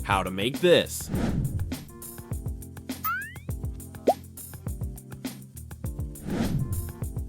How to make this.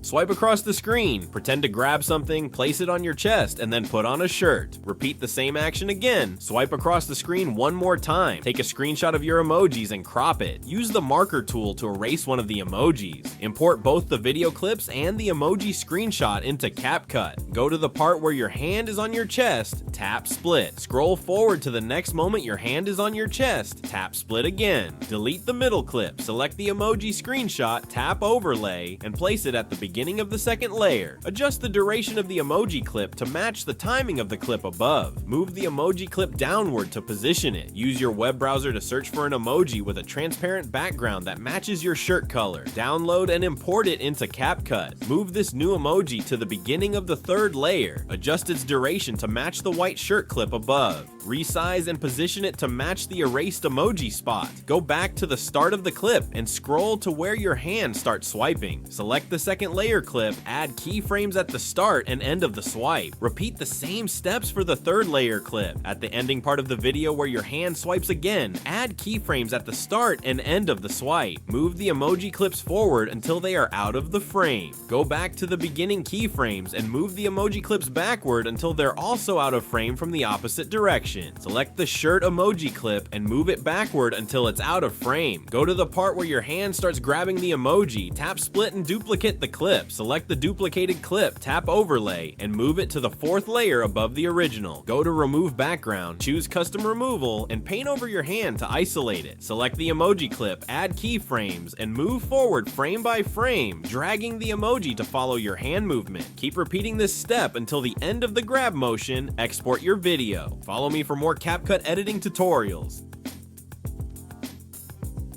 Swipe across the screen, pretend to grab something, place it on your chest, and then put on a shirt. Repeat the same action again. Swipe across the screen one more time. Take a screenshot of your emojis and crop it. Use the marker tool to erase one of the emojis. Import both the video clips and the emoji screenshot into Capcut. Go to the part where your hand is on your chest, tap split. Scroll forward to the next moment your hand is on your chest, tap split again. Delete the middle clip, select the emoji screenshot, tap overlay, and place it at the beginning of the second layer. Adjust the duration of the emoji clip to match the timing of the clip above. Move the emoji clip downward to position it. Use your web browser to search for an emoji with a transparent background that matches your shirt color. Download and import it into Capcut. Move this new emoji to the beginning of the third layer. Adjust its duration to match the white shirt clip above. Resize and position it to match the erased emoji spot. Go back to the start of the clip and scroll to where your hand starts swiping. Select the second layer clip, add keyframes at the start and end of the swipe. Repeat the same steps for the third layer clip. At the ending part of the video where your hand swipes again, add keyframes at the start and end of the swipe. Move the emoji clips forward until they are out of the frame. Go back to the beginning keyframes and move the emoji clips backward until they're also out of frame from the opposite direction. Select the shirt emoji clip and move it backward until it's out of frame. Go to the part where your hand starts grabbing the emoji, tap split and duplicate the clip. Select the duplicated clip, tap overlay, and move it to the fourth layer above the original. Go to remove background, choose custom removal, and paint over your hand to isolate it. Select the emoji clip, add keyframes, and move forward frame by frame, dragging the emoji to follow your hand movement. Keep repeating this step until the end of the grab motion. Export your video. Follow me for more CapCut editing tutorials.